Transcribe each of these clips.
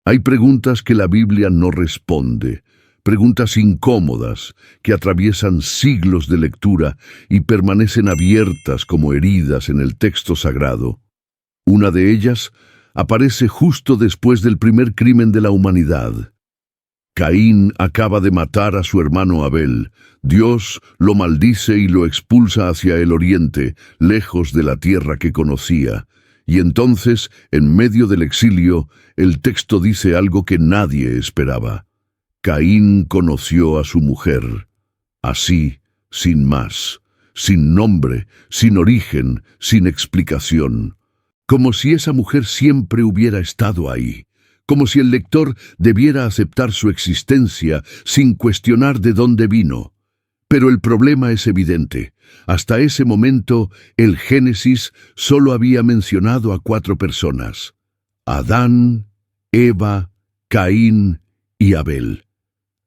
Hay preguntas que la Biblia no responde, preguntas incómodas que atraviesan siglos de lectura y permanecen abiertas como heridas en el texto sagrado. Una de ellas aparece justo después del primer crimen de la humanidad. Caín acaba de matar a su hermano Abel. Dios lo maldice y lo expulsa hacia el oriente, lejos de la tierra que conocía. Y entonces, en medio del exilio, el texto dice algo que nadie esperaba. Caín conoció a su mujer. Así, sin más, sin nombre, sin origen, sin explicación. Como si esa mujer siempre hubiera estado ahí. Como si el lector debiera aceptar su existencia sin cuestionar de dónde vino. Pero el problema es evidente. Hasta ese momento, el Génesis solo había mencionado a 4 personas: Adán, Eva, Caín y Abel.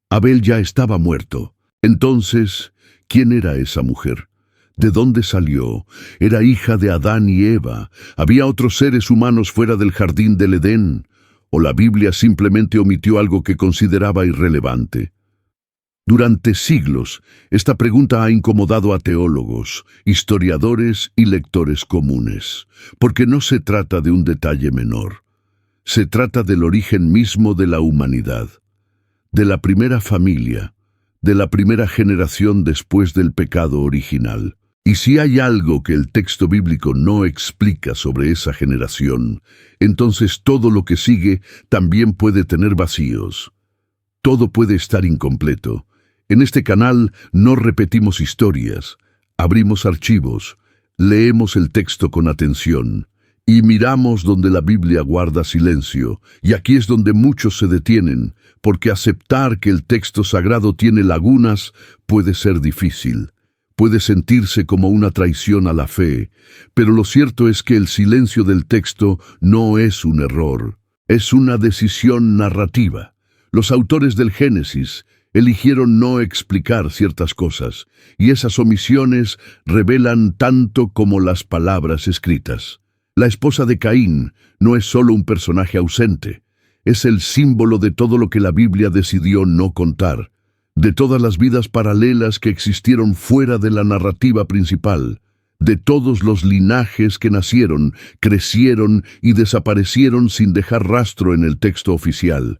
Abel ya estaba muerto. Entonces, ¿quién era esa mujer? ¿De dónde salió? Era hija de Adán y Eva. ¿Había otros seres humanos fuera del jardín del Edén? ¿O la Biblia simplemente omitió algo que consideraba irrelevante? Durante siglos, esta pregunta ha incomodado a teólogos, historiadores y lectores comunes, porque no se trata de un detalle menor. Se trata del origen mismo de la humanidad, de la primera familia, de la primera generación después del pecado original. Y si hay algo que el texto bíblico no explica sobre esa generación, entonces todo lo que sigue también puede tener vacíos. Todo puede estar incompleto. En este canal no repetimos historias, abrimos archivos, leemos el texto con atención y miramos donde la Biblia guarda silencio. Y aquí es donde muchos se detienen, porque aceptar que el texto sagrado tiene lagunas puede ser difícil. Puede sentirse como una traición a la fe, pero lo cierto es que el silencio del texto no es un error, es una decisión narrativa. Los autores del Génesis eligieron no explicar ciertas cosas, y esas omisiones revelan tanto como las palabras escritas. La esposa de Caín no es solo un personaje ausente, es el símbolo de todo lo que la Biblia decidió no contar, de todas las vidas paralelas que existieron fuera de la narrativa principal, de todos los linajes que nacieron, crecieron y desaparecieron sin dejar rastro en el texto oficial.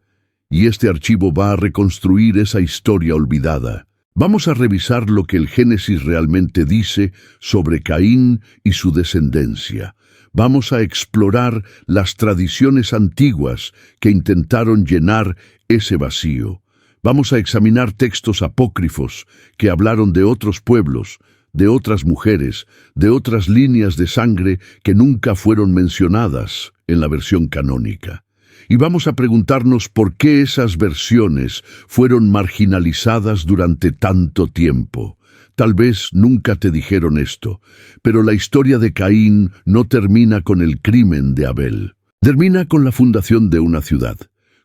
Y este archivo va a reconstruir esa historia olvidada. Vamos a revisar lo que el Génesis realmente dice sobre Caín y su descendencia. Vamos a explorar las tradiciones antiguas que intentaron llenar ese vacío. Vamos a examinar textos apócrifos que hablaron de otros pueblos, de otras mujeres, de otras líneas de sangre que nunca fueron mencionadas en la versión canónica. Y vamos a preguntarnos por qué esas versiones fueron marginalizadas durante tanto tiempo. Tal vez nunca te dijeron esto, pero la historia de Caín no termina con el crimen de Abel. Termina con la fundación de una ciudad,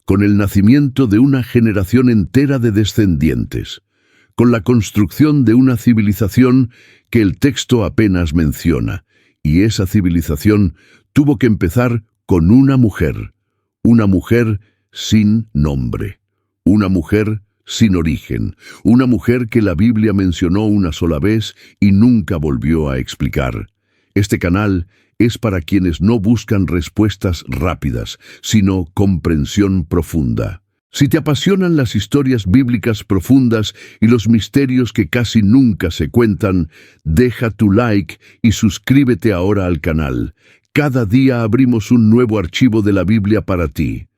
con el nacimiento de una generación entera de descendientes, con la construcción de una civilización que el texto apenas menciona, y esa civilización tuvo que empezar con una mujer sin nombre, una mujer sin origen, una mujer que la Biblia mencionó una sola vez y nunca volvió a explicar. Este canal es para quienes no buscan respuestas rápidas, sino comprensión profunda. Si te apasionan las historias bíblicas profundas y los misterios que casi nunca se cuentan, deja tu like y suscríbete ahora al canal. Cada día abrimos un nuevo archivo de la Biblia para ti.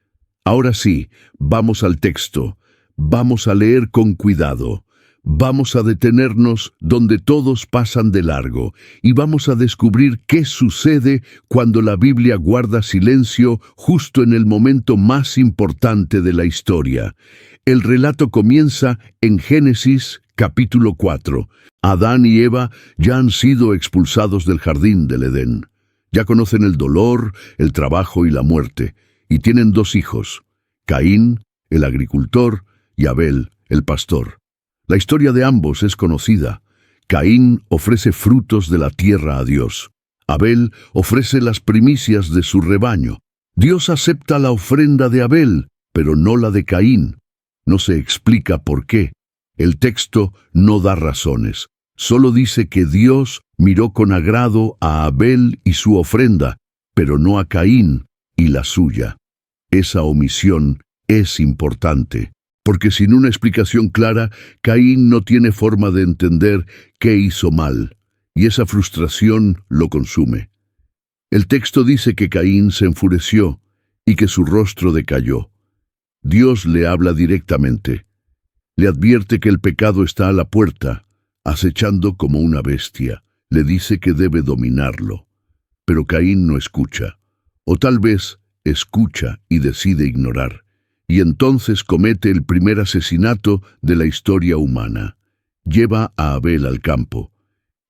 Ahora sí, vamos al texto. Vamos a leer con cuidado. Vamos a detenernos donde todos pasan de largo y vamos a descubrir qué sucede cuando la Biblia guarda silencio justo en el momento más importante de la historia. El relato comienza en Génesis capítulo 4. Adán y Eva ya han sido expulsados del jardín del Edén. Ya conocen el dolor, el trabajo y la muerte, y tienen 2 hijos, Caín, el agricultor, y Abel, el pastor. La historia de ambos es conocida. Caín ofrece frutos de la tierra a Dios. Abel ofrece las primicias de su rebaño. Dios acepta la ofrenda de Abel, pero no la de Caín. No se explica por qué. El texto no da razones. Solo dice que Dios miró con agrado a Abel y su ofrenda, pero no a Caín y la suya. Esa omisión es importante, porque sin una explicación clara, Caín no tiene forma de entender qué hizo mal, y esa frustración lo consume. El texto dice que Caín se enfureció y que su rostro decayó. Dios le habla directamente. Le advierte que el pecado está a la puerta, acechando como una bestia. Le dice que debe dominarlo. Pero Caín no escucha, o tal vez escucha y decide ignorar, y entonces comete el primer asesinato de la historia humana. Lleva a Abel al campo,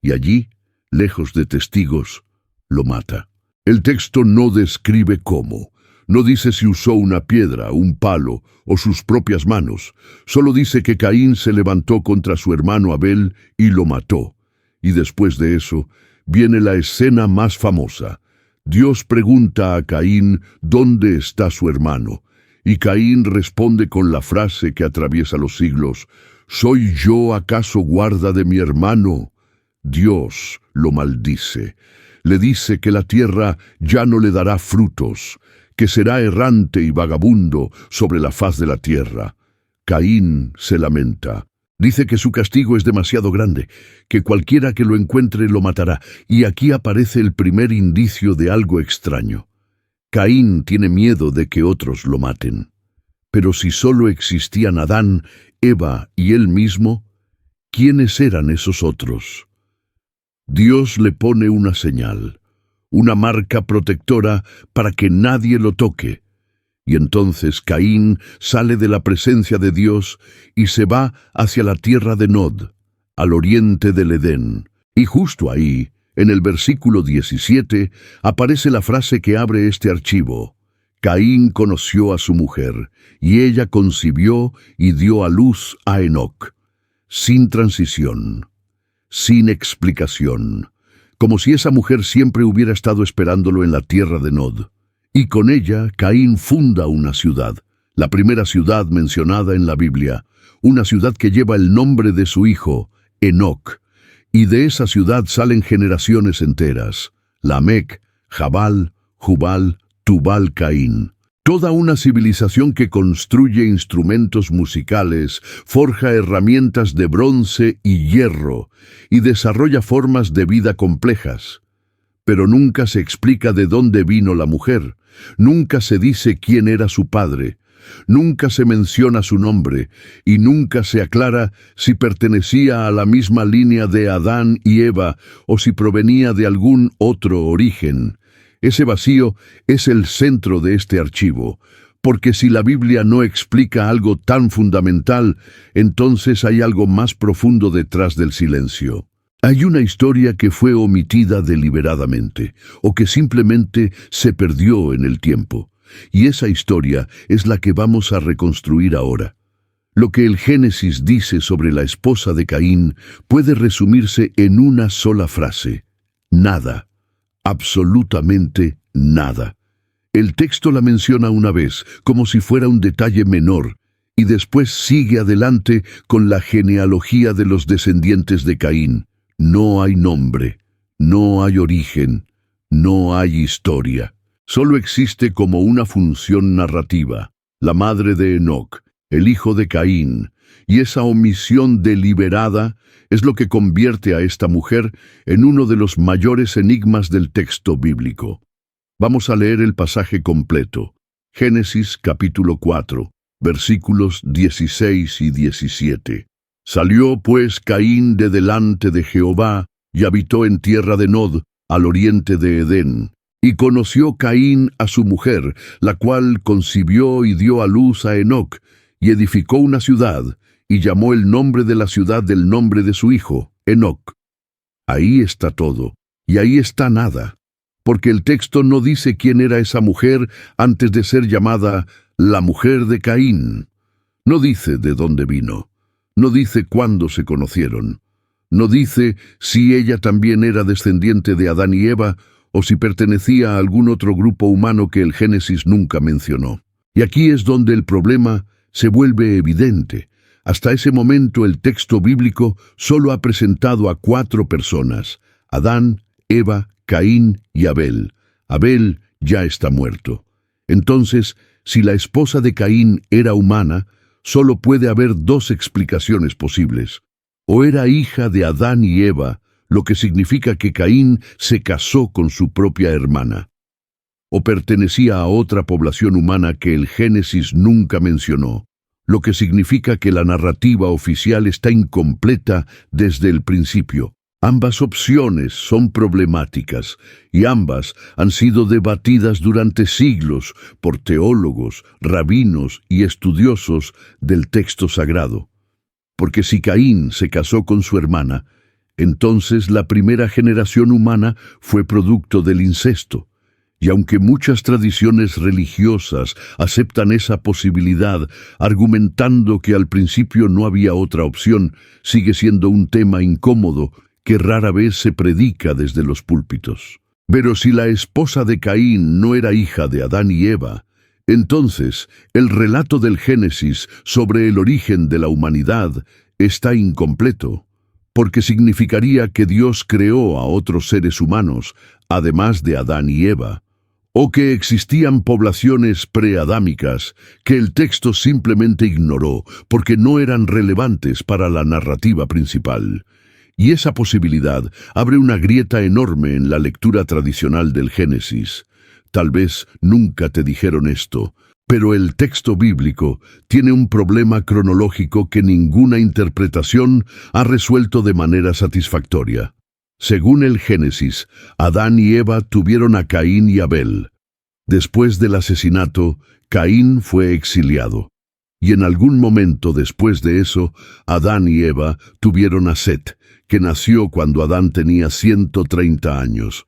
y allí, lejos de testigos, lo mata. El texto no describe cómo. No dice si usó una piedra, un palo o sus propias manos. Solo dice que Caín se levantó contra su hermano Abel y lo mató. Y después de eso, viene la escena más famosa. Dios pregunta a Caín dónde está su hermano. Y Caín responde con la frase que atraviesa los siglos: ¿Soy yo acaso guarda de mi hermano? Dios lo maldice. Le dice que la tierra ya no le dará frutos, que será errante y vagabundo sobre la faz de la tierra. Caín se lamenta. Dice que su castigo es demasiado grande, que cualquiera que lo encuentre lo matará, y aquí aparece el primer indicio de algo extraño. Caín tiene miedo de que otros lo maten. Pero si solo existían Adán, Eva y él mismo, ¿quiénes eran esos otros? Dios le pone una señal, una marca protectora para que nadie lo toque. Y entonces Caín sale de la presencia de Dios y se va hacia la tierra de Nod, al oriente del Edén. Y justo ahí, en el versículo 17, aparece la frase que abre este archivo. Caín conoció a su mujer, y ella concibió y dio a luz a Enoc. Sin transición, sin explicación, como si esa mujer siempre hubiera estado esperándolo en la tierra de Nod. Y con ella, Caín funda una ciudad, la primera ciudad mencionada en la Biblia, una ciudad que lleva el nombre de su hijo, Enoc, y de esa ciudad salen generaciones enteras: Lamec, Jabal, Jubal, Tubal, Caín. Toda una civilización que construye instrumentos musicales, forja herramientas de bronce y hierro, y desarrolla formas de vida complejas. Pero nunca se explica de dónde vino la mujer, nunca se dice quién era su padre, nunca se menciona su nombre, y nunca se aclara si pertenecía a la misma línea de Adán y Eva o si provenía de algún otro origen. Ese vacío es el centro de este archivo, porque si la Biblia no explica algo tan fundamental, entonces hay algo más profundo detrás del silencio. Hay una historia que fue omitida deliberadamente, o que simplemente se perdió en el tiempo, y esa historia es la que vamos a reconstruir ahora. Lo que el Génesis dice sobre la esposa de Caín puede resumirse en una sola frase: nada. Absolutamente nada. El texto la menciona una vez, como si fuera un detalle menor, y después sigue adelante con la genealogía de los descendientes de Caín. No hay nombre, no hay origen, no hay historia. Solo existe como una función narrativa, la madre de Enoc, el hijo de Caín, y esa omisión deliberada es lo que convierte a esta mujer en uno de los mayores enigmas del texto bíblico. Vamos a leer el pasaje completo. Génesis capítulo 4, versículos 16 y 17. Salió pues Caín de delante de Jehová y habitó en tierra de Nod, al oriente de Edén. Y conoció Caín a su mujer, la cual concibió y dio a luz a Enoc, y edificó una ciudad, y llamó el nombre de la ciudad del nombre de su hijo, Enoc. Ahí está todo, y ahí está nada, porque el texto no dice quién era esa mujer antes de ser llamada la mujer de Caín. No dice de dónde vino, no dice cuándo se conocieron, no dice si ella también era descendiente de Adán y Eva, o si pertenecía a algún otro grupo humano que el Génesis nunca mencionó. Y aquí es donde el problema se vuelve evidente. Hasta ese momento el texto bíblico solo ha presentado a 4 personas: Adán, Eva, Caín y Abel. Abel ya está muerto. Entonces, si la esposa de Caín era humana, solo puede haber 2 explicaciones posibles. O era hija de Adán y Eva, lo que significa que Caín se casó con su propia hermana. O pertenecía a otra población humana que el Génesis nunca mencionó, lo que significa que la narrativa oficial está incompleta desde el principio. Ambas opciones son problemáticas y ambas han sido debatidas durante siglos por teólogos, rabinos y estudiosos del texto sagrado. Porque si Caín se casó con su hermana, entonces la primera generación humana fue producto del incesto. Y aunque muchas tradiciones religiosas aceptan esa posibilidad, argumentando que al principio no había otra opción, sigue siendo un tema incómodo que rara vez se predica desde los púlpitos. Pero si la esposa de Caín no era hija de Adán y Eva, entonces el relato del Génesis sobre el origen de la humanidad está incompleto, porque significaría que Dios creó a otros seres humanos, además de Adán y Eva, o que existían poblaciones preadámicas que el texto simplemente ignoró porque no eran relevantes para la narrativa principal. Y esa posibilidad abre una grieta enorme en la lectura tradicional del Génesis. Tal vez nunca te dijeron esto, pero el texto bíblico tiene un problema cronológico que ninguna interpretación ha resuelto de manera satisfactoria. Según el Génesis, Adán y Eva tuvieron a Caín y Abel. Después del asesinato, Caín fue exiliado. Y en algún momento después de eso, Adán y Eva tuvieron a Set, que nació cuando Adán tenía 130 años.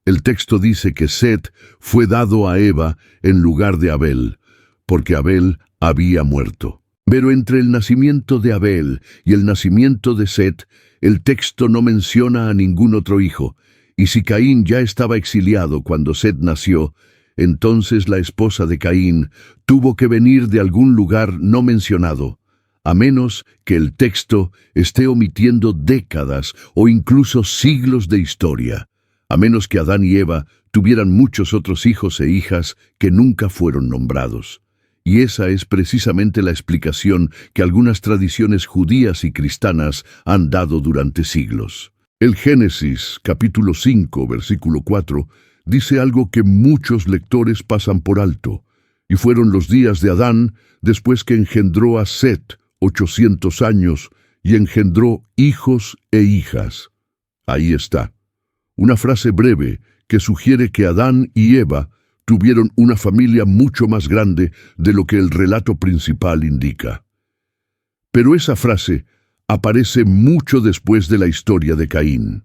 El texto dice que Set fue dado a Eva en lugar de Abel, porque Abel había muerto. Pero entre el nacimiento de Abel y el nacimiento de Set, el texto no menciona a ningún otro hijo, y si Caín ya estaba exiliado cuando Set nació, entonces la esposa de Caín tuvo que venir de algún lugar no mencionado, a menos que el texto esté omitiendo décadas o incluso siglos de historia, a menos que Adán y Eva tuvieran muchos otros hijos e hijas que nunca fueron nombrados. Y esa es precisamente la explicación que algunas tradiciones judías y cristianas han dado durante siglos. El Génesis, capítulo 5, versículo 4, dice algo que muchos lectores pasan por alto. Y fueron los días de Adán después que engendró a Set 800 años y engendró hijos e hijas. Ahí está. Una frase breve que sugiere que Adán y Eva tuvieron una familia mucho más grande de lo que el relato principal indica. Pero esa frase aparece mucho después de la historia de Caín,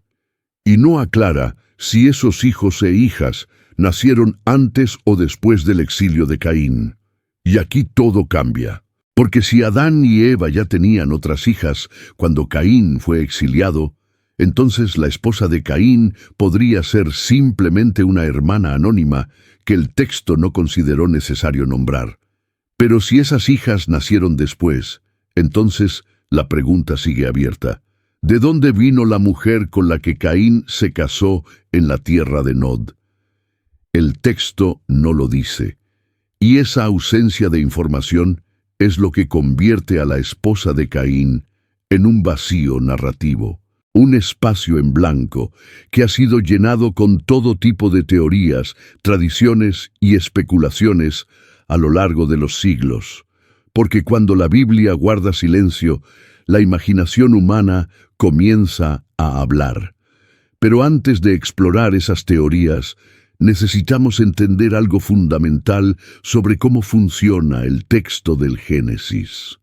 y no aclara si esos hijos e hijas nacieron antes o después del exilio de Caín. Y aquí todo cambia, porque si Adán y Eva ya tenían otras hijas cuando Caín fue exiliado, entonces la esposa de Caín podría ser simplemente una hermana anónima que el texto no consideró necesario nombrar. Pero si esas hijas nacieron después, entonces la pregunta sigue abierta. ¿De dónde vino la mujer con la que Caín se casó en la tierra de Nod? El texto no lo dice, y esa ausencia de información es lo que convierte a la esposa de Caín en un vacío narrativo. Un espacio en blanco que ha sido llenado con todo tipo de teorías, tradiciones y especulaciones a lo largo de los siglos. Porque cuando la Biblia guarda silencio, la imaginación humana comienza a hablar. Pero antes de explorar esas teorías, necesitamos entender algo fundamental sobre cómo funciona el texto del Génesis.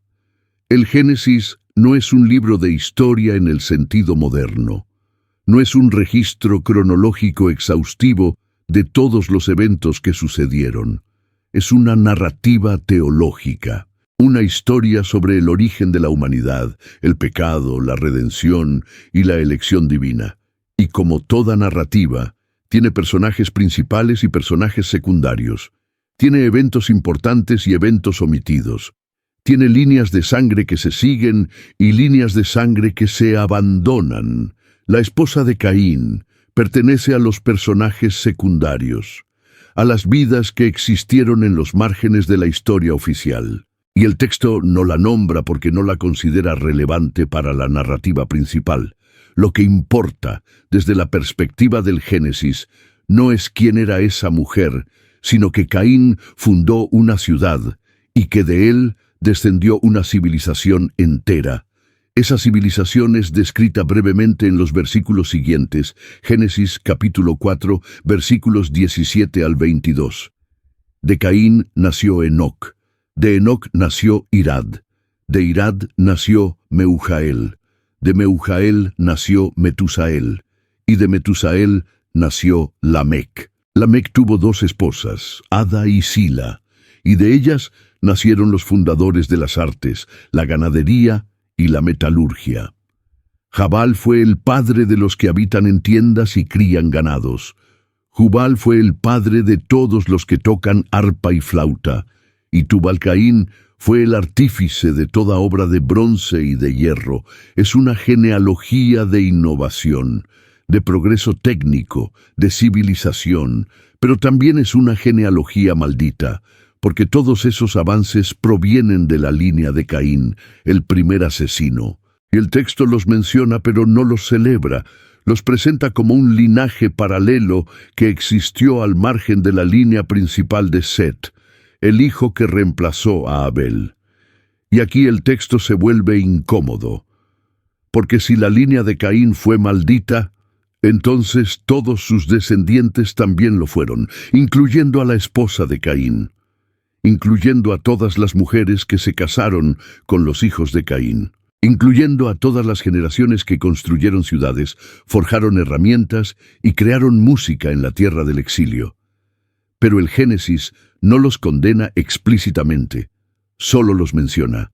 El Génesis no es un libro de historia en el sentido moderno. No es un registro cronológico exhaustivo de todos los eventos que sucedieron. Es una narrativa teológica, una historia sobre el origen de la humanidad, el pecado, la redención y la elección divina. Y como toda narrativa, Tiene personajes principales y personajes secundarios. Tiene eventos importantes y eventos omitidos. Tiene líneas de sangre que se siguen y líneas de sangre que se abandonan. La esposa de Caín pertenece a los personajes secundarios, a las vidas que existieron en los márgenes de la historia oficial. Y el texto no la nombra porque no la considera relevante para la narrativa principal. Lo que importa, desde la perspectiva del Génesis, no es quién era esa mujer, sino que Caín fundó una ciudad y que de él descendió una civilización entera. Esa civilización es descrita brevemente en los versículos siguientes, Génesis capítulo 4, versículos 17 al 22. De Caín nació Enoc, de Enoc nació Irad, de Irad nació Meujael, de Meujael nació Metusael, y de Metusael nació Lamec. Lamec tuvo dos esposas, Ada y Sila, y de ellas nacieron los fundadores de las artes, la ganadería y la metalurgia. Jabal fue el padre de los que habitan en tiendas y crían ganados. Jubal fue el padre de todos los que tocan arpa y flauta, y Tubal-Caín fue el artífice de toda obra de bronce y de hierro. Es una genealogía de innovación, de progreso técnico, de civilización, pero también es una genealogía maldita, porque todos esos avances provienen de la línea de Caín, el primer asesino. Y el texto los menciona pero no los celebra, los presenta como un linaje paralelo que existió al margen de la línea principal de Set, el hijo que reemplazó a Abel. Y aquí el texto se vuelve incómodo, porque si la línea de Caín fue maldita, entonces todos sus descendientes también lo fueron, incluyendo a la esposa de Caín, incluyendo a todas las mujeres que se casaron con los hijos de Caín, incluyendo a todas las generaciones que construyeron ciudades, forjaron herramientas y crearon música en la tierra del exilio. Pero el Génesis no los condena explícitamente, solo los menciona.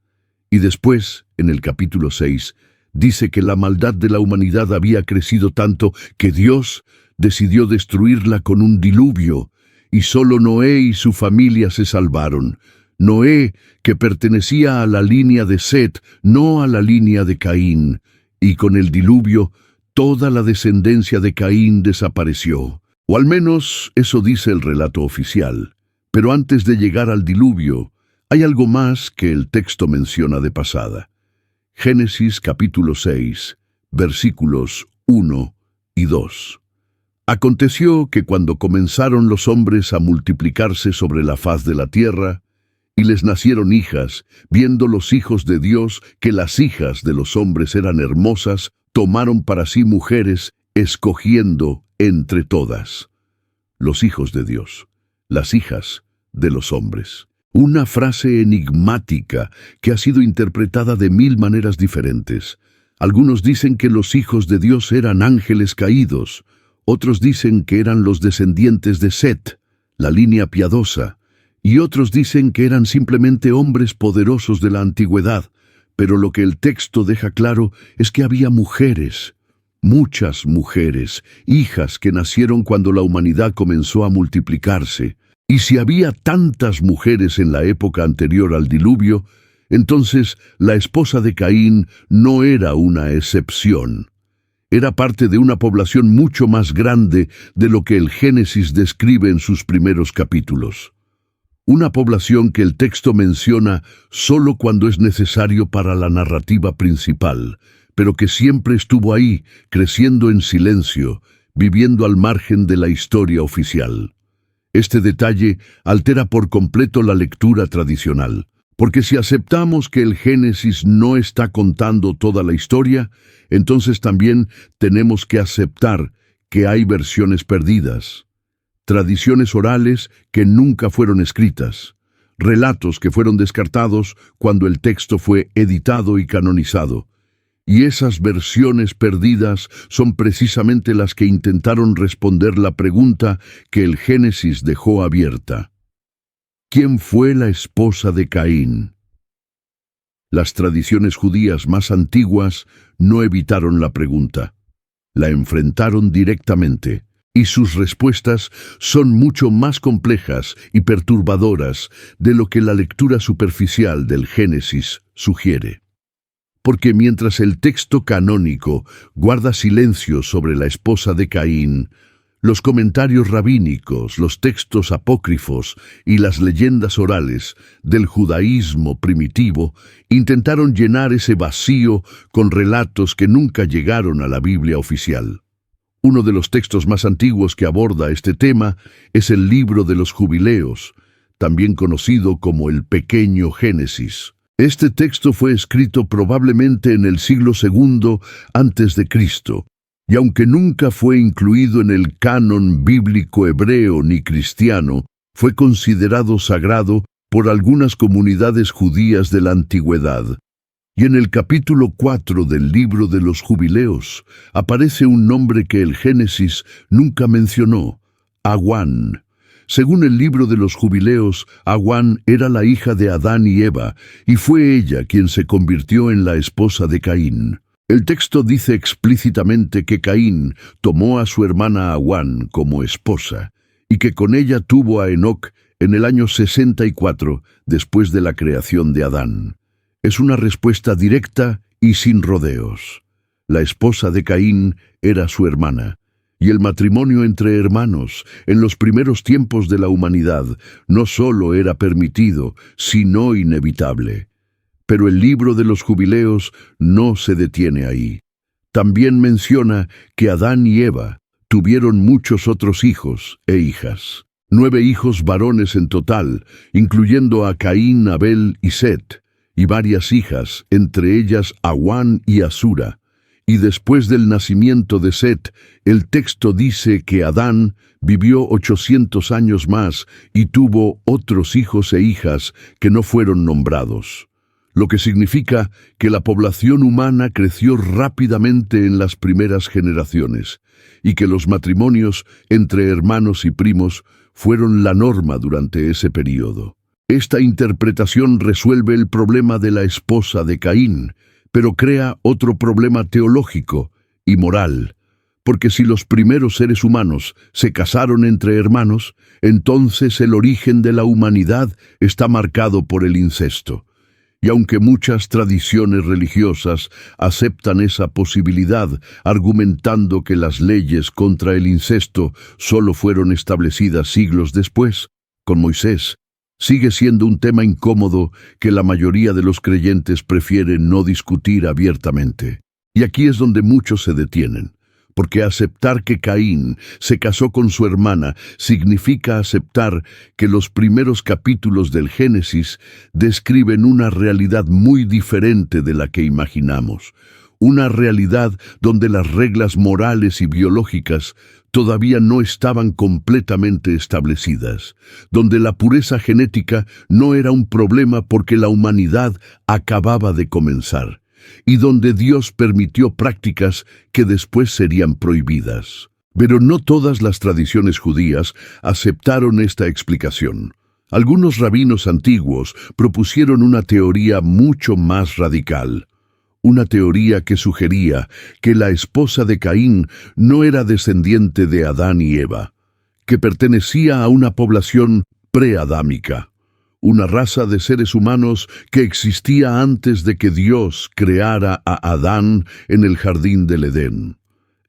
Y después, en el capítulo 6, dice que la maldad de la humanidad había crecido tanto que Dios decidió destruirla con un diluvio, y solo Noé y su familia se salvaron. Noé, que pertenecía a la línea de Set, no a la línea de Caín, y con el diluvio toda la descendencia de Caín desapareció. O al menos eso dice el relato oficial. Pero antes de llegar al diluvio, hay algo más que el texto menciona de pasada. Génesis capítulo 6, versículos 1 y 2. Aconteció que cuando comenzaron los hombres a multiplicarse sobre la faz de la tierra, y les nacieron hijas, viendo los hijos de Dios que las hijas de los hombres eran hermosas, tomaron para sí mujeres, escogiendo entre todas. Los hijos de Dios, las hijas de los hombres. Una frase enigmática que ha sido interpretada de 1000 maneras diferentes. Algunos dicen que los hijos de Dios eran ángeles caídos, otros dicen que eran los descendientes de Set, la línea piadosa, y otros dicen que eran simplemente hombres poderosos de la antigüedad, pero lo que el texto deja claro es que había mujeres, muchas mujeres, hijas que nacieron cuando la humanidad comenzó a multiplicarse. Y si había tantas mujeres en la época anterior al diluvio, entonces la esposa de Caín no era una excepción. Era parte de una población mucho más grande de lo que el Génesis describe en sus primeros capítulos. Una población que el texto menciona solo cuando es necesario para la narrativa principal, pero que siempre estuvo ahí, creciendo en silencio, viviendo al margen de la historia oficial. Este detalle altera por completo la lectura tradicional, porque si aceptamos que el Génesis no está contando toda la historia, entonces también tenemos que aceptar que hay versiones perdidas, tradiciones orales que nunca fueron escritas, relatos que fueron descartados cuando el texto fue editado y canonizado. Y esas versiones perdidas son precisamente las que intentaron responder la pregunta que el Génesis dejó abierta. ¿Quién fue la esposa de Caín? Las tradiciones judías más antiguas no evitaron la pregunta. La enfrentaron directamente. y sus respuestas son mucho más complejas y perturbadoras de lo que la lectura superficial del Génesis sugiere. Porque mientras el texto canónico guarda silencio sobre la esposa de Caín, los comentarios rabínicos, los textos apócrifos y las leyendas orales del judaísmo primitivo intentaron llenar ese vacío con relatos que nunca llegaron a la Biblia oficial. Uno de los textos más antiguos que aborda este tema es el Libro de los Jubileos, también conocido como el Pequeño Génesis. Este texto fue escrito probablemente en el siglo II antes de Cristo, y aunque nunca fue incluido en el canon bíblico hebreo ni cristiano, fue considerado sagrado por algunas comunidades judías de la antigüedad. Y en el capítulo 4 del Libro de los Jubileos aparece un nombre que el Génesis nunca mencionó: Aguán. Según el Libro de los Jubileos, Aguán era la hija de Adán y Eva, y fue ella quien se convirtió en la esposa de Caín. El texto dice explícitamente que Caín tomó a su hermana Aguán como esposa, y que con ella tuvo a Enoc en el año 64 después de la creación de Adán. Es una respuesta directa y sin rodeos. La esposa de Caín era su hermana. Y el matrimonio entre hermanos, en los primeros tiempos de la humanidad, no solo era permitido, sino inevitable. Pero el Libro de los Jubileos no se detiene ahí. También menciona que Adán y Eva tuvieron muchos otros hijos e hijas. 9 hijos varones en total, incluyendo a Caín, Abel y Set, y varias hijas, entre ellas Aguán y Asura. Y después del nacimiento de Set, el texto dice que Adán vivió 800 años más y tuvo otros hijos e hijas que no fueron nombrados, lo que significa que la población humana creció rápidamente en las primeras generaciones y que los matrimonios entre hermanos y primos fueron la norma durante ese período. Esta interpretación resuelve el problema de la esposa de Caín, pero crea otro problema teológico y moral, porque si los primeros seres humanos se casaron entre hermanos, entonces el origen de la humanidad está marcado por el incesto. Y aunque muchas tradiciones religiosas aceptan esa posibilidad, argumentando que las leyes contra el incesto solo fueron establecidas siglos después, con Moisés, sigue siendo un tema incómodo que la mayoría de los creyentes prefieren no discutir abiertamente. Y aquí es donde muchos se detienen, porque aceptar que Caín se casó con su hermana significa aceptar que los primeros capítulos del Génesis describen una realidad muy diferente de la que imaginamos, una realidad donde las reglas morales y biológicas todavía no estaban completamente establecidas, donde la pureza genética no era un problema porque la humanidad acababa de comenzar, y donde Dios permitió prácticas que después serían prohibidas. Pero no todas las tradiciones judías aceptaron esta explicación. Algunos rabinos antiguos propusieron una teoría mucho más radical. Una teoría que sugería que la esposa de Caín no era descendiente de Adán y Eva, que pertenecía a una población preadámica, una raza de seres humanos que existía antes de que Dios creara a Adán en el jardín del Edén.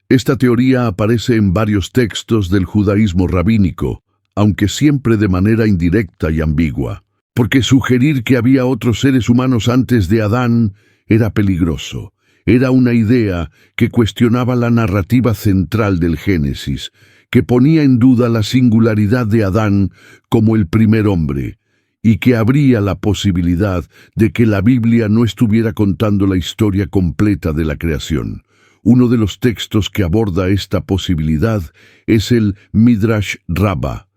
Esta teoría aparece en varios textos del judaísmo rabínico, aunque siempre de manera indirecta y ambigua, porque sugerir que había otros seres humanos antes de Adán era peligroso. Era una idea que cuestionaba la narrativa central del Génesis, que ponía en duda la singularidad de Adán como el primer hombre, y que abría la posibilidad de que la Biblia no estuviera contando la historia completa de la creación. Uno de los textos que aborda esta posibilidad es el Midrash Rabbah,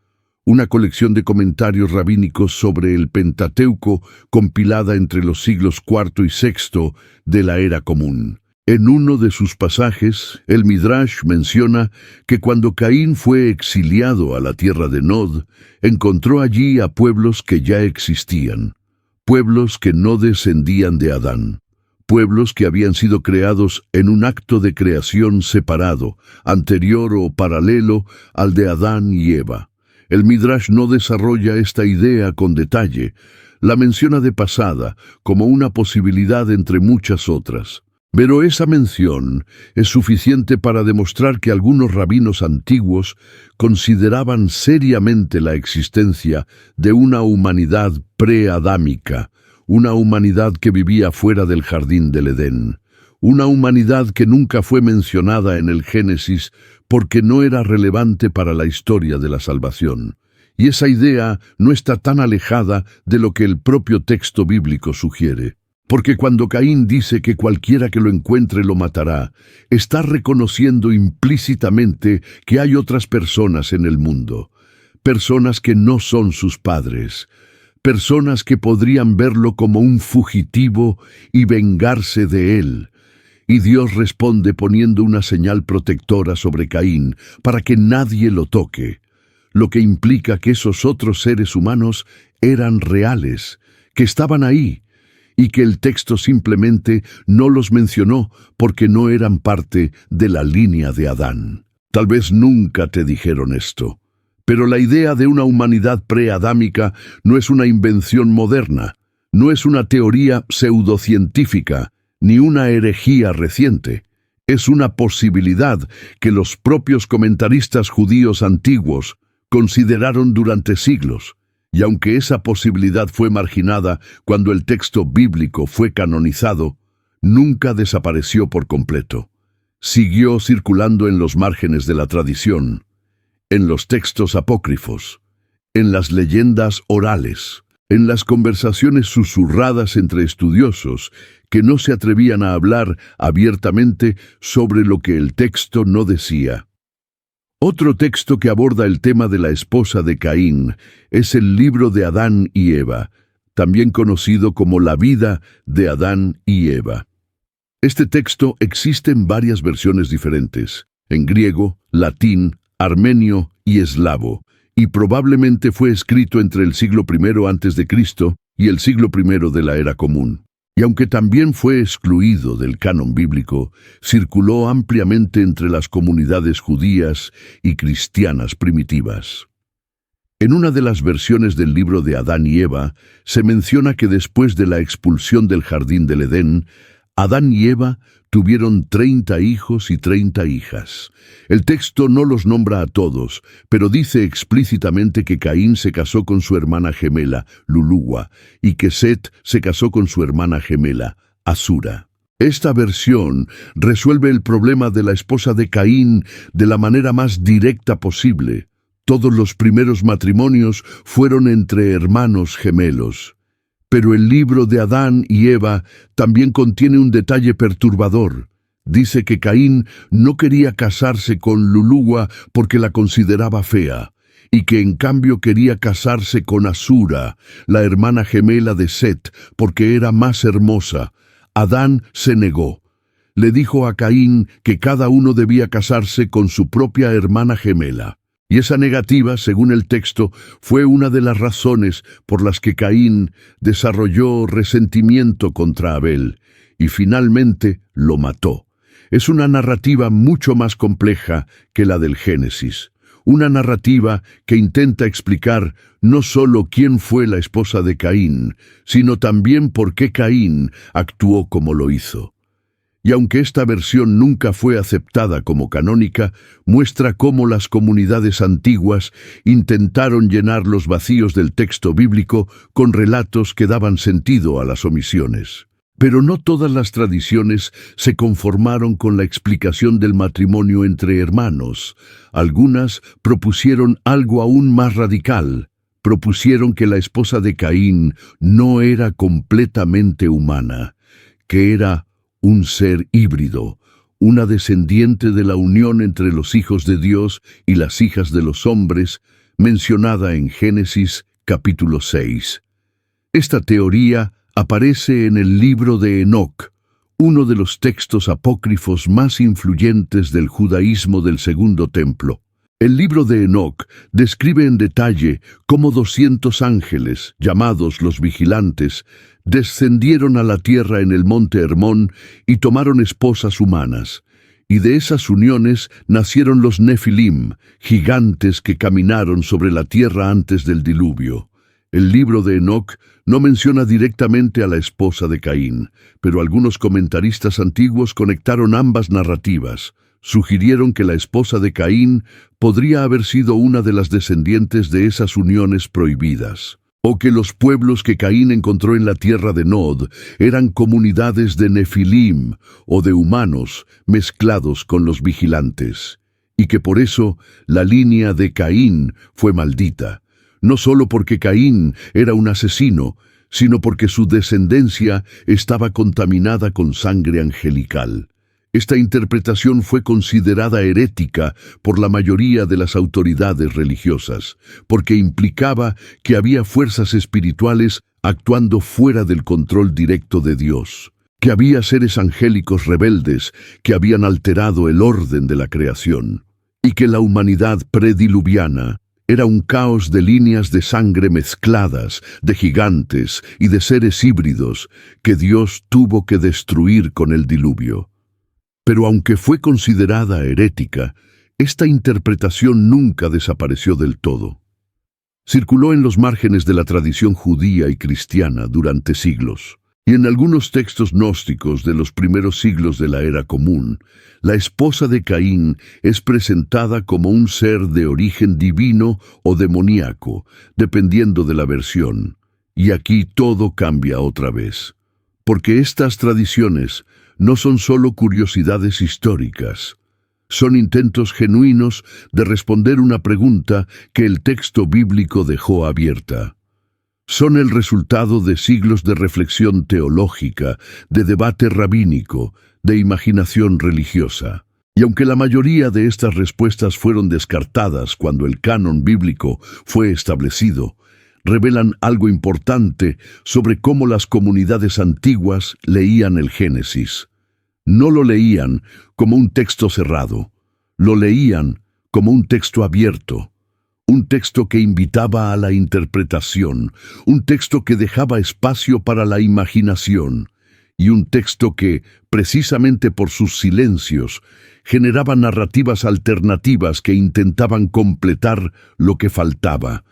una colección de comentarios rabínicos sobre el Pentateuco compilada entre los siglos IV y VI de la Era Común. En uno de sus pasajes, el Midrash menciona que cuando Caín fue exiliado a la tierra de Nod, encontró allí a pueblos que ya existían, pueblos que no descendían de Adán, pueblos que habían sido creados en un acto de creación separado, anterior o paralelo al de Adán y Eva. El Midrash no desarrolla esta idea con detalle, la menciona de pasada como una posibilidad entre muchas otras. Pero esa mención es suficiente para demostrar que algunos rabinos antiguos consideraban seriamente la existencia de una humanidad preadámica, una humanidad que vivía fuera del jardín del Edén, una humanidad que nunca fue mencionada en el Génesis porque no era relevante para la historia de la salvación. Y esa idea no está tan alejada de lo que el propio texto bíblico sugiere. Porque cuando Caín dice que cualquiera que lo encuentre lo matará, está reconociendo implícitamente que hay otras personas en el mundo, personas que no son sus padres, personas que podrían verlo como un fugitivo y vengarse de él. Y Dios responde poniendo una señal protectora sobre Caín para que nadie lo toque, lo que implica que esos otros seres humanos eran reales, que estaban ahí, y que el texto simplemente no los mencionó porque no eran parte de la línea de Adán. Tal vez nunca te dijeron esto, pero la idea de una humanidad preadámica no es una invención moderna, no es una teoría pseudocientífica, ni una herejía reciente. Es una posibilidad que los propios comentaristas judíos antiguos consideraron durante siglos. Y aunque esa posibilidad fue marginada cuando el texto bíblico fue canonizado, nunca desapareció por completo. Siguió circulando en los márgenes de la tradición, en los textos apócrifos, en las leyendas orales, en las conversaciones susurradas entre estudiosos que no se atrevían a hablar abiertamente sobre lo que el texto no decía. Otro texto que aborda el tema de la esposa de Caín es el libro de Adán y Eva, también conocido como la vida de Adán y Eva. Este texto existe en varias versiones diferentes, en griego, latín, armenio y eslavo, y probablemente fue escrito entre el siglo I a.C. y el siglo I de la Era Común. Y aunque también fue excluido del canon bíblico, circuló ampliamente entre las comunidades judías y cristianas primitivas. En una de las versiones del libro de Adán y Eva, se menciona que después de la expulsión del jardín del Edén, Adán y Eva tuvieron 30 hijos y 30 hijas. El texto no los nombra a todos, pero dice explícitamente que Caín se casó con su hermana gemela, Lulúa, y que Set se casó con su hermana gemela, Asura. Esta versión resuelve el problema de la esposa de Caín de la manera más directa posible. Todos los primeros matrimonios fueron entre hermanos gemelos. Pero el libro de Adán y Eva también contiene un detalle perturbador. Dice que Caín no quería casarse con Lulúa porque la consideraba fea, y que en cambio quería casarse con Asura, la hermana gemela de Set, porque era más hermosa. Adán se negó. Le dijo a Caín que cada uno debía casarse con su propia hermana gemela. Y esa negativa, según el texto, fue una de las razones por las que Caín desarrolló resentimiento contra Abel y finalmente lo mató. Es una narrativa mucho más compleja que la del Génesis. Una narrativa que intenta explicar no solo quién fue la esposa de Caín, sino también por qué Caín actuó como lo hizo. Y aunque esta versión nunca fue aceptada como canónica, muestra cómo las comunidades antiguas intentaron llenar los vacíos del texto bíblico con relatos que daban sentido a las omisiones. Pero no todas las tradiciones se conformaron con la explicación del matrimonio entre hermanos. Algunas propusieron algo aún más radical. Propusieron que la esposa de Caín no era completamente humana, que era un ser híbrido, una descendiente de la unión entre los hijos de Dios y las hijas de los hombres, mencionada en Génesis capítulo 6. Esta teoría aparece en el libro de Enoc, uno de los textos apócrifos más influyentes del judaísmo del Segundo Templo. El libro de Enoc describe en detalle cómo 200 ángeles, llamados los vigilantes, descendieron a la tierra en el monte Hermón y tomaron esposas humanas. Y de esas uniones nacieron los Nefilim, gigantes que caminaron sobre la tierra antes del diluvio. El libro de Enoc no menciona directamente a la esposa de Caín, pero algunos comentaristas antiguos conectaron ambas narrativas. Sugirieron que la esposa de Caín podría haber sido una de las descendientes de esas uniones prohibidas, o que los pueblos que Caín encontró en la tierra de Nod eran comunidades de Nefilim o de humanos mezclados con los vigilantes, y que por eso la línea de Caín fue maldita, no solo porque Caín era un asesino, sino porque su descendencia estaba contaminada con sangre angelical. Esta interpretación fue considerada herética por la mayoría de las autoridades religiosas, porque implicaba que había fuerzas espirituales actuando fuera del control directo de Dios, que había seres angélicos rebeldes que habían alterado el orden de la creación, y que la humanidad prediluviana era un caos de líneas de sangre mezcladas, de gigantes y de seres híbridos que Dios tuvo que destruir con el diluvio. Pero aunque fue considerada herética, esta interpretación nunca desapareció del todo. Circuló en los márgenes de la tradición judía y cristiana durante siglos, y en algunos textos gnósticos de los primeros siglos de la era común, la esposa de Caín es presentada como un ser de origen divino o demoníaco, dependiendo de la versión. Y aquí todo cambia otra vez, porque estas tradiciones no son solo curiosidades históricas, son intentos genuinos de responder una pregunta que el texto bíblico dejó abierta. Son el resultado de siglos de reflexión teológica, de debate rabínico, de imaginación religiosa. Y aunque la mayoría de estas respuestas fueron descartadas cuando el canon bíblico fue establecido, revelan algo importante sobre cómo las comunidades antiguas leían el Génesis. No lo leían como un texto cerrado, lo leían como un texto abierto, un texto que invitaba a la interpretación, un texto que dejaba espacio para la imaginación, y un texto que, precisamente por sus silencios, generaba narrativas alternativas que intentaban completar lo que faltaba.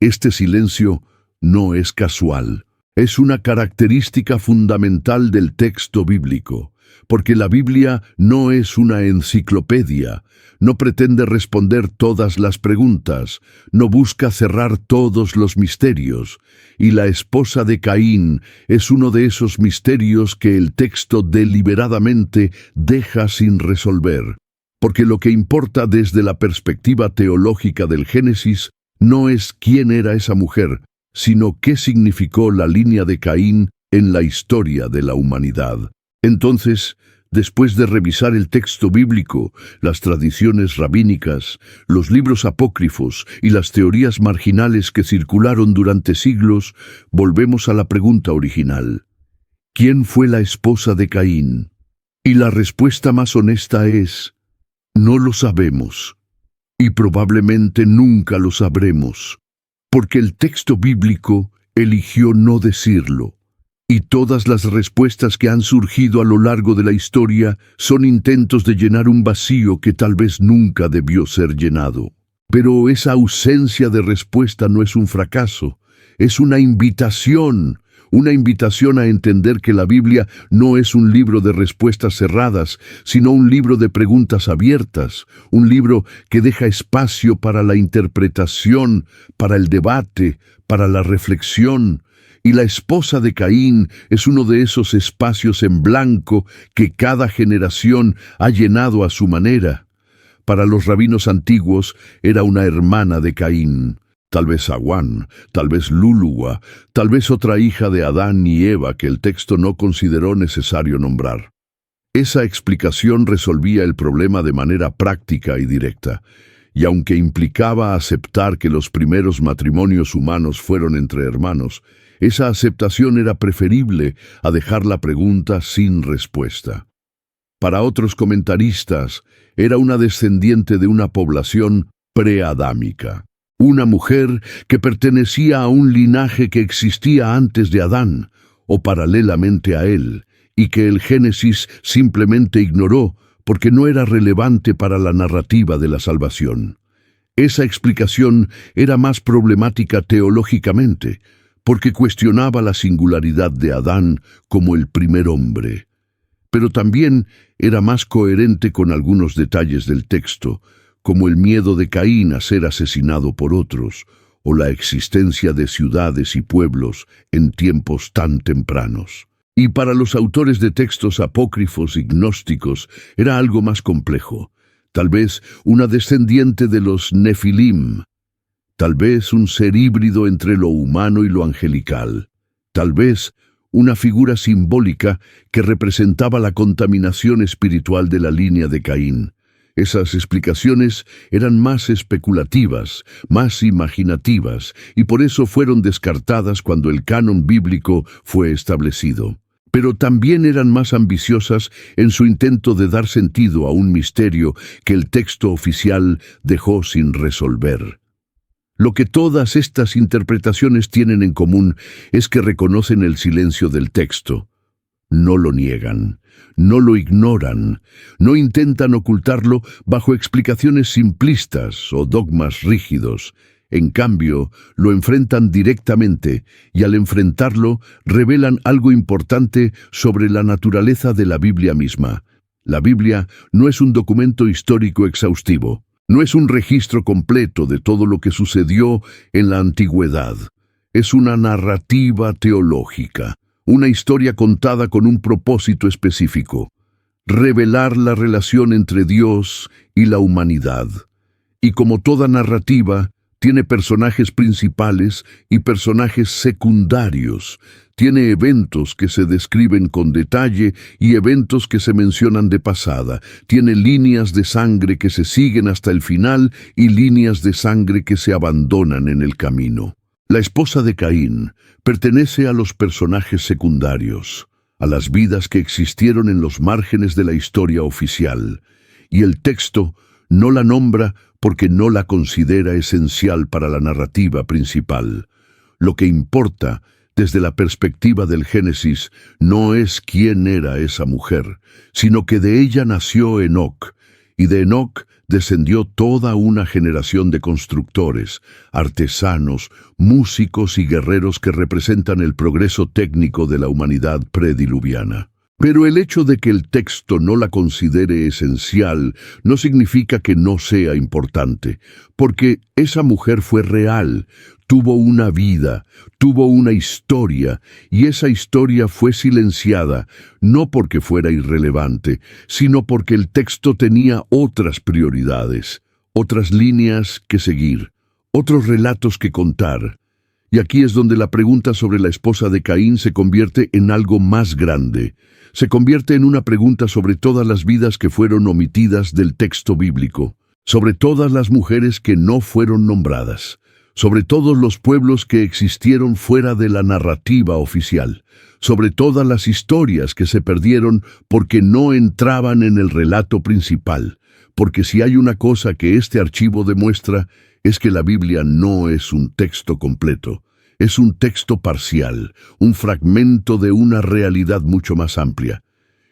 Este silencio no es casual, es una característica fundamental del texto bíblico, porque la Biblia no es una enciclopedia, no pretende responder todas las preguntas, no busca cerrar todos los misterios, y la esposa de Caín es uno de esos misterios que el texto deliberadamente deja sin resolver, porque lo que importa desde la perspectiva teológica del Génesis no es quién era esa mujer, sino qué significó la línea de Caín en la historia de la humanidad. Entonces, después de revisar el texto bíblico, las tradiciones rabínicas, los libros apócrifos y las teorías marginales que circularon durante siglos, volvemos a la pregunta original: ¿quién fue la esposa de Caín? Y la respuesta más honesta es: no lo sabemos. Y probablemente nunca lo sabremos, porque el texto bíblico eligió no decirlo. Y todas las respuestas que han surgido a lo largo de la historia son intentos de llenar un vacío que tal vez nunca debió ser llenado. Pero esa ausencia de respuesta no es un fracaso, es una invitación a entender que la Biblia no es un libro de respuestas cerradas, sino un libro de preguntas abiertas, un libro que deja espacio para la interpretación, para el debate, para la reflexión. Y la esposa de Caín es uno de esos espacios en blanco que cada generación ha llenado a su manera. Para los rabinos antiguos era una hermana de Caín, tal vez Aguán, tal vez Lúlua, tal vez otra hija de Adán y Eva que el texto no consideró necesario nombrar. Esa explicación resolvía el problema de manera práctica y directa, y aunque implicaba aceptar que los primeros matrimonios humanos fueron entre hermanos, esa aceptación era preferible a dejar la pregunta sin respuesta. Para otros comentaristas, era una descendiente de una población preadámica. Una mujer que pertenecía a un linaje que existía antes de Adán, o paralelamente a él, y que el Génesis simplemente ignoró porque no era relevante para la narrativa de la salvación. Esa explicación era más problemática teológicamente, porque cuestionaba la singularidad de Adán como el primer hombre. Pero también era más coherente con algunos detalles del texto, como el miedo de Caín a ser asesinado por otros, o la existencia de ciudades y pueblos en tiempos tan tempranos. Y para los autores de textos apócrifos y gnósticos era algo más complejo. Tal vez una descendiente de los Nefilim, tal vez un ser híbrido entre lo humano y lo angelical, tal vez una figura simbólica que representaba la contaminación espiritual de la línea de Caín. Esas explicaciones eran más especulativas, más imaginativas, y por eso fueron descartadas cuando el canon bíblico fue establecido. Pero también eran más ambiciosas en su intento de dar sentido a un misterio que el texto oficial dejó sin resolver. Lo que todas estas interpretaciones tienen en común es que reconocen el silencio del texto. No lo niegan, no lo ignoran, no intentan ocultarlo bajo explicaciones simplistas o dogmas rígidos. En cambio, lo enfrentan directamente y al enfrentarlo revelan algo importante sobre la naturaleza de la Biblia misma. La Biblia no es un documento histórico exhaustivo, no es un registro completo de todo lo que sucedió en la antigüedad. Es una narrativa teológica, una historia contada con un propósito específico: revelar la relación entre Dios y la humanidad. Y como toda narrativa, tiene personajes principales y personajes secundarios. Tiene eventos que se describen con detalle y eventos que se mencionan de pasada. Tiene líneas de sangre que se siguen hasta el final y líneas de sangre que se abandonan en el camino. La esposa de Caín pertenece a los personajes secundarios, a las vidas que existieron en los márgenes de la historia oficial, y el texto no la nombra porque no la considera esencial para la narrativa principal. Lo que importa, desde la perspectiva del Génesis, no es quién era esa mujer, sino que de ella nació Enoc, y de Enoc descendió toda una generación de constructores, artesanos, músicos y guerreros que representan el progreso técnico de la humanidad prediluviana. Pero el hecho de que el texto no la considere esencial no significa que no sea importante, porque esa mujer fue real, tuvo una vida, tuvo una historia, y esa historia fue silenciada, no porque fuera irrelevante, sino porque el texto tenía otras prioridades, otras líneas que seguir, otros relatos que contar. Y aquí es donde la pregunta sobre la esposa de Caín se convierte en algo más grande. Se convierte en una pregunta sobre todas las vidas que fueron omitidas del texto bíblico, sobre todas las mujeres que no fueron nombradas, sobre todos los pueblos que existieron fuera de la narrativa oficial, sobre todas las historias que se perdieron porque no entraban en el relato principal, porque si hay una cosa que este archivo demuestra, es que la Biblia no es un texto completo. Es un texto parcial, un fragmento de una realidad mucho más amplia.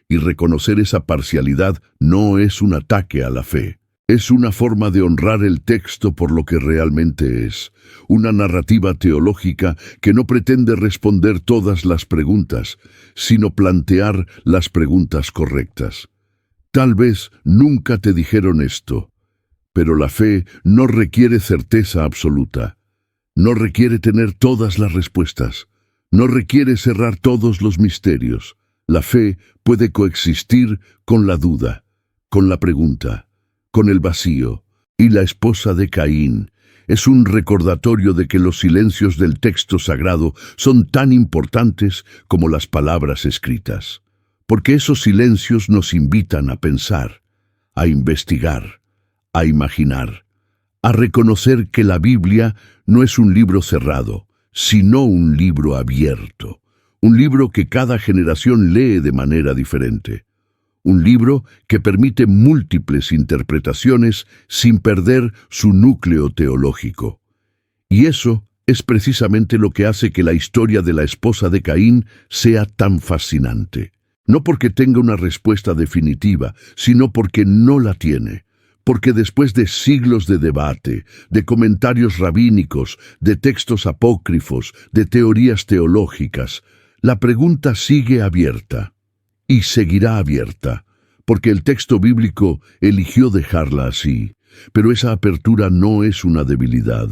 Y reconocer esa parcialidad no es un ataque a la fe. Es una forma de honrar el texto por lo que realmente es. Una narrativa teológica que no pretende responder todas las preguntas, sino plantear las preguntas correctas. Tal vez nunca te dijeron esto, pero la fe no requiere certeza absoluta. No requiere tener todas las respuestas. No requiere cerrar todos los misterios. La fe puede coexistir con la duda, con la pregunta, con el vacío. Y la esposa de Caín es un recordatorio de que los silencios del texto sagrado son tan importantes como las palabras escritas. Porque esos silencios nos invitan a pensar, a investigar, a imaginar, a reconocer que la Biblia no es un libro cerrado, sino un libro abierto, un libro que cada generación lee de manera diferente, un libro que permite múltiples interpretaciones sin perder su núcleo teológico. Y eso es precisamente lo que hace que la historia de la esposa de Caín sea tan fascinante. No porque tenga una respuesta definitiva, sino porque no la tiene. Porque después de siglos de debate, de comentarios rabínicos, de textos apócrifos, de teorías teológicas, la pregunta sigue abierta. Y seguirá abierta, porque el texto bíblico eligió dejarla así. Pero esa apertura no es una debilidad,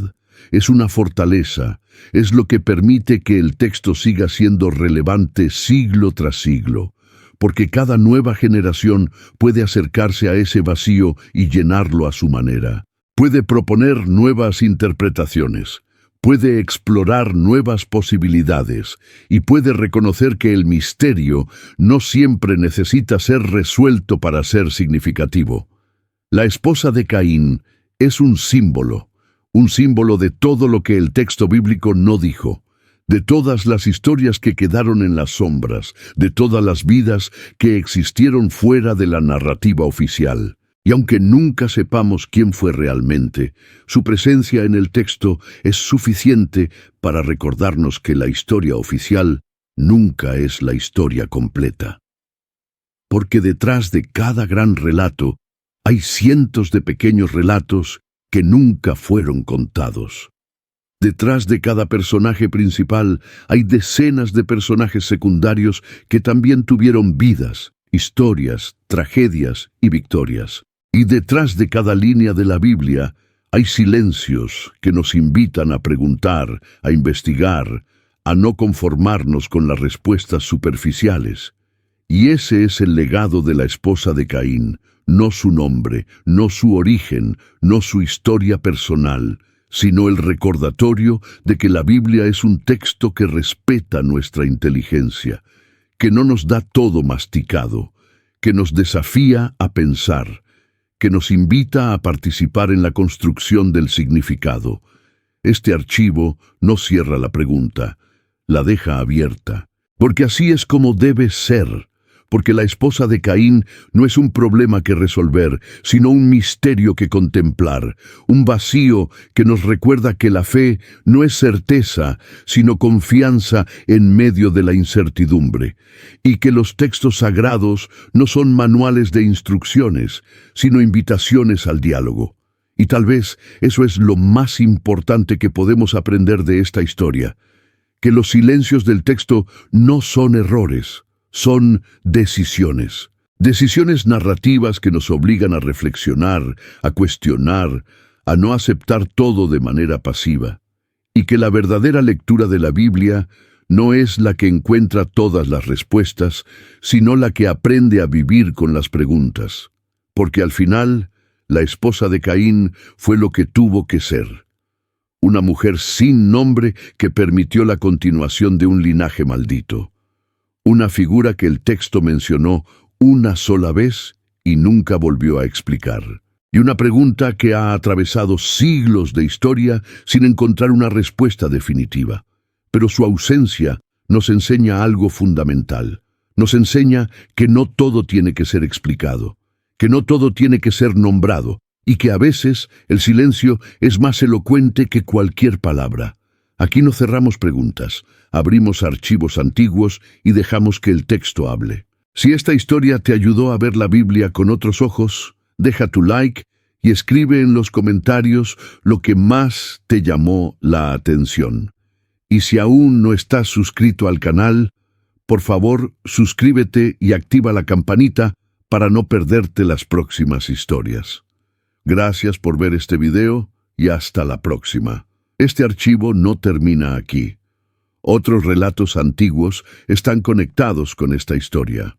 es una fortaleza, es lo que permite que el texto siga siendo relevante siglo tras siglo, porque cada nueva generación puede acercarse a ese vacío y llenarlo a su manera. Puede proponer nuevas interpretaciones, puede explorar nuevas posibilidades y puede reconocer que el misterio no siempre necesita ser resuelto para ser significativo. La esposa de Caín es un símbolo de todo lo que el texto bíblico no dijo, de todas las historias que quedaron en las sombras, de todas las vidas que existieron fuera de la narrativa oficial. Y aunque nunca sepamos quién fue realmente, su presencia en el texto es suficiente para recordarnos que la historia oficial nunca es la historia completa. Porque detrás de cada gran relato hay cientos de pequeños relatos que nunca fueron contados. Detrás de cada personaje principal hay decenas de personajes secundarios que también tuvieron vidas, historias, tragedias y victorias. Y detrás de cada línea de la Biblia hay silencios que nos invitan a preguntar, a investigar, a no conformarnos con las respuestas superficiales. Y ese es el legado de la esposa de Caín, no su nombre, no su origen, no su historia personal, sino el recordatorio de que la Biblia es un texto que respeta nuestra inteligencia, que no nos da todo masticado, que nos desafía a pensar, que nos invita a participar en la construcción del significado. Este archivo no cierra la pregunta, la deja abierta, porque así es como debe ser, porque la esposa de Caín no es un problema que resolver, sino un misterio que contemplar, un vacío que nos recuerda que la fe no es certeza, sino confianza en medio de la incertidumbre, y que los textos sagrados no son manuales de instrucciones, sino invitaciones al diálogo. Y tal vez eso es lo más importante que podemos aprender de esta historia, que los silencios del texto no son errores, son decisiones. Decisiones narrativas que nos obligan a reflexionar, a cuestionar, a no aceptar todo de manera pasiva. Y que la verdadera lectura de la Biblia no es la que encuentra todas las respuestas, sino la que aprende a vivir con las preguntas. Porque al final, la esposa de Caín fue lo que tuvo que ser. Una mujer sin nombre que permitió la continuación de un linaje maldito. Una figura que el texto mencionó una sola vez y nunca volvió a explicar. Y una pregunta que ha atravesado siglos de historia sin encontrar una respuesta definitiva. Pero su ausencia nos enseña algo fundamental. Nos enseña que no todo tiene que ser explicado, que no todo tiene que ser nombrado, y que a veces el silencio es más elocuente que cualquier palabra. Aquí no cerramos preguntas, abrimos archivos antiguos y dejamos que el texto hable. Si esta historia te ayudó a ver la Biblia con otros ojos, deja tu like y escribe en los comentarios lo que más te llamó la atención. Y si aún no estás suscrito al canal, por favor, suscríbete y activa la campanita para no perderte las próximas historias. Gracias por ver este video y hasta la próxima. Este archivo no termina aquí. Otros relatos antiguos están conectados con esta historia.